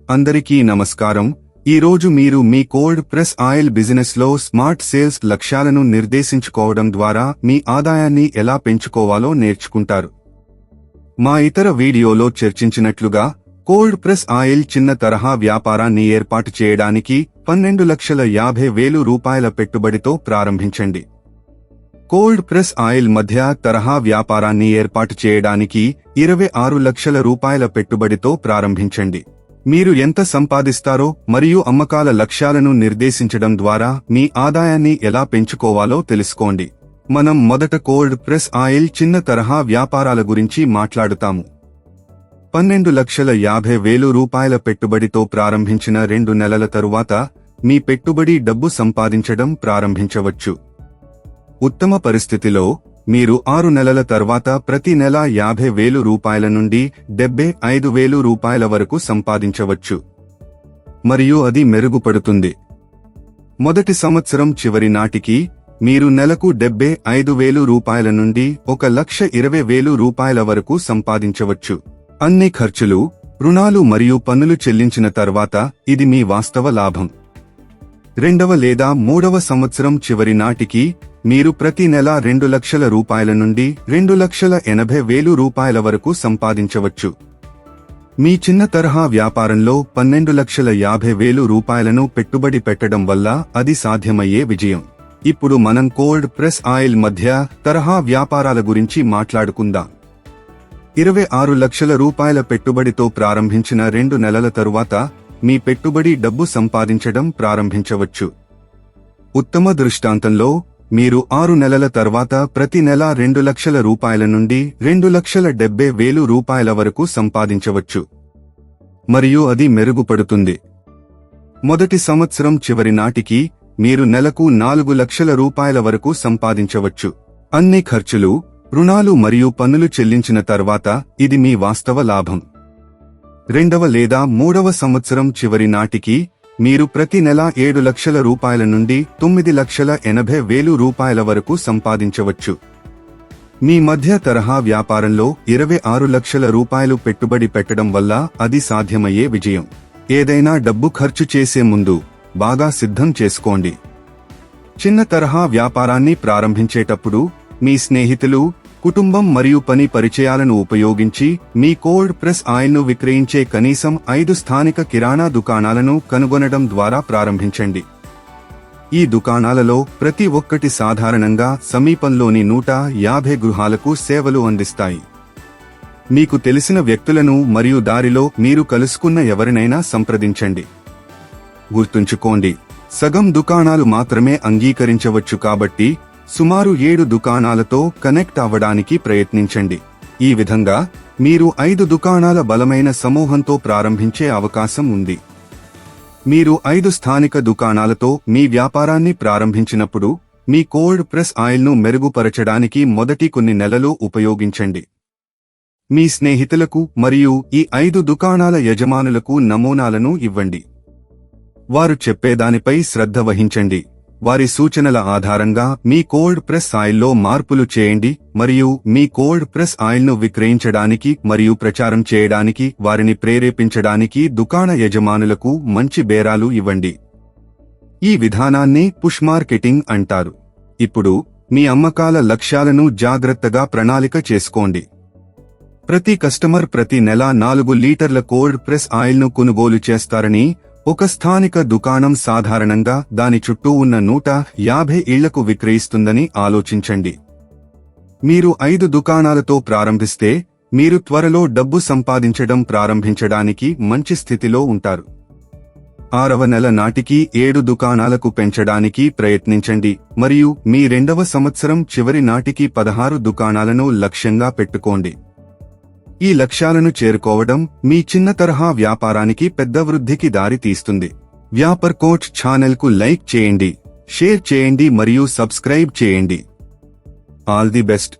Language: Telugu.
అందరికీ నమస్కారం. ఈరోజు మీరు మీ కోల్డ్ ప్రెస్ ఆయిల్ బిజినెస్ లో స్మార్ట్ సేల్స్ లక్ష్యాలను నిర్దేశించుకోవడం ద్వారా మీ ఆదాయాన్ని ఎలా పెంచుకోవాలో నేర్చుకుంటారు. మా ఇతర వీడియోలో చర్చించినట్లుగా కోల్డ్ ప్రెస్ ఆయిల్ చిన్న తరహా వ్యాపారాన్ని ఏర్పాటు చేయడానికి 12,50,000 రూపాయల పెట్టుబడితో ప్రారంభించండి. కోల్డ్ ప్రెస్ ఆయిల్ మధ్య తరహా వ్యాపారాన్ని ఏర్పాటు చేయడానికి 26 లక్షల రూపాయల పెట్టుబడితో ప్రారంభించండి. మీరు ఎంత సంపాదిస్తారో మరియు అమ్మకాల లక్ష్యాలను నిర్దేశించడం ద్వారా మీ ఆదాయాన్ని ఎలా పెంచుకోవాలో తెలుసుకోండి. మనం మొదట కోల్డ్ ప్రెస్ ఆయిల్ చిన్న తరహా వ్యాపారాల గురించి మాట్లాడుతాము. 12,50,000 రూపాయల పెట్టుబడితో ప్రారంభించిన 2 నెలల తరువాత మీ పెట్టుబడి డబ్బు సంపాదించడం ప్రారంభించవచ్చు. ఉత్తమ పరిస్థితిలో మీరు 6 నెలల తర్వాత ప్రతి నెల 50,000 రూపాయల నుండి 75,000 రూపాయల వరకు సంపాదించవచ్చు మరియు అది మెరుగుపడుతుంది. మొదటి సంవత్సరం చివరి నాటికి మీరు నెలకు 75,000 రూపాయల నుండి 1,20,000 రూపాయల వరకు సంపాదించవచ్చు. అన్ని ఖర్చులు, రుణాలు మరియు పన్నులు చెల్లించిన తర్వాత ఇది మీ వాస్తవ లాభం. రెండవ లేదా మూడవ సంవత్సరం చివరి నాటికి మీరు ప్రతి నెల 2 లక్షల రూపాయల నుండి 2,80,000 రూపాయల వరకు సంపాదించవచ్చు. మీ చిన్న తరహా వ్యాపారంలో 12,50,000 రూపాయలను పెట్టుబడి పెట్టడం వల్ల అది సాధ్యమయ్యే విజయం. ఇప్పుడు మనం కోల్డ్ ప్రెస్ ఆయిల్ మధ్య తరహా వ్యాపారాల గురించి మాట్లాడుకుందాం. 26 లక్షల రూపాయల పెట్టుబడితో ప్రారంభించిన 2 నెలల తరువాత మీ పెట్టుబడి డబ్బు సంపాదించడం ప్రారంభించవచ్చు. ఉత్తమ దృష్టాంతంలో మీరు 6 నెలల తర్వాత ప్రతి నెల 2 లక్షల రూపాయల నుండి 2,70,000 రూపాయల వరకు సంపాదించవచ్చు మరియు అది మెరుగుపడుతుంది. మొదటి సంవత్సరం చివరి నాటికి మీరు నెలకు 4 లక్షల రూపాయల వరకు సంపాదించవచ్చు. అన్ని ఖర్చులు, రుణాలు మరియు పన్నులు చెల్లించిన తర్వాత ఇది మీ వాస్తవ లాభం. రెండవ లేదా మూడవ సంవత్సరం చివరి నాటికి మీరు ప్రతి నెల 7 లక్షల రూపాయల నుండి 9,80,000 రూపాయల వరకు సంపాదించవచ్చు. మీ మధ్య తరహా వ్యాపారంలో 26 లక్షల రూపాయలు పెట్టుబడి పెట్టడం వల్ల అది సాధ్యమయ్యే విజయం. ఏదైనా డబ్బు ఖర్చు చేసే ముందు బాగా సిద్ధం చేసుకోండి. చిన్న తరహా వ్యాపారాన్ని ప్రారంభించేటప్పుడు మీ స్నేహితులు, కుటుంబం మరియు పని పరిచయాలను ఉపయోగించి మీ కోల్డ్ ప్రెస్ ఆయిల్ను విక్రయించే కనీసం 5 స్థానిక కిరాణా దుకాణాలను కనుగొనడం ద్వారా ప్రారంభించండి. ఈ దుకాణాలలో ప్రతి ఒక్కటి సాధారణంగా సమీపంలోని 150 గృహాలకు సేవలు అందిస్తాయి. మీకు తెలిసిన వ్యక్తులను మరియు దారిలో మీరు కలుసుకున్న ఎవరినైనా సంప్రదించండి. గుర్తుంచుకోండి, సగం దుకాణాలు మాత్రమే అంగీకరించవచ్చు కాబట్టి సుమారు 7 దుకాణాలతో కనెక్ట్ అవ్వడానికి ప్రయత్నించండి. ఈ విధంగా మీరు 5 దుకాణాల బలమైన సమూహంతో ప్రారంభించే అవకాశం ఉంది. మీరు 5 స్థానిక దుకాణాలతో మీ వ్యాపారాన్ని ప్రారంభించినప్పుడు మీ కోల్డ్ ప్రెస్ ఆయిల్ను మెరుగుపరచడానికి మొదటి కొన్ని నెలలు ఉపయోగించండి. మీ స్నేహితులకు మరియు ఈ 5 దుకాణాల యజమానులకు నమూనాలను ఇవ్వండి. వారు చెప్పేదానిపై శ్రద్ధ వహించండి. వారి సూచనల ఆధారంగా మీ కోల్డ్ ప్రెస్ ఆయిల్లో మార్పులు చేయండి మరియు మీ కోల్డ్ ప్రెస్ ఆయిల్ను విక్రయించడానికి మరియు ప్రచారం చేయడానికి వారిని ప్రేరేపించడానికి దుకాణ యజమానులకు మంచి బేరాలు ఇవ్వండి. ఈ విధానాన్ని పుష్ మార్కెటింగ్ అంటారు. ఇప్పుడు మీ అమ్మకాల లక్ష్యాలను జాగ్రత్తగా ప్రణాళిక చేసుకోండి. ప్రతి కస్టమర్ ప్రతి నెల 4 లీటర్ల కోల్డ్ ప్రెస్ ఆయిల్ను కొనుగోలు చేస్తారని ఒక స్థానిక దుకాణం సాధారణంగా దాని చుట్టూ ఉన్న 150 ఇళ్లకు విక్రయిస్తుందని ఆలోచించండి. మీరు 5 దుకాణాలతో ప్రారంభిస్తే మీరు త్వరలో డబ్బు సంపాదించడం ప్రారంభించడానికి మంచి స్థితిలో ఉంటారు. 6వ నెల నాటికి 7 దుకాణాలకు పెంచడానికి ప్రయత్నించండి మరియు మీ 2వ సంవత్సరం చివరి నాటికి 16 దుకాణాలను లక్ష్యంగా పెట్టుకోండి. ఈ లక్ష్యాలను చేరుకోవడం మీ చిన్న తరహా వ్యాపారానికి పెద్ద వృద్ధికి దారి తీస్తుంది. వ్యాపార్ కోచ్ ఛానల్కు లైక్ చేయండి, షేర్ చేయండి మరియు సబ్స్క్రైబ్ చేయండి. All the best.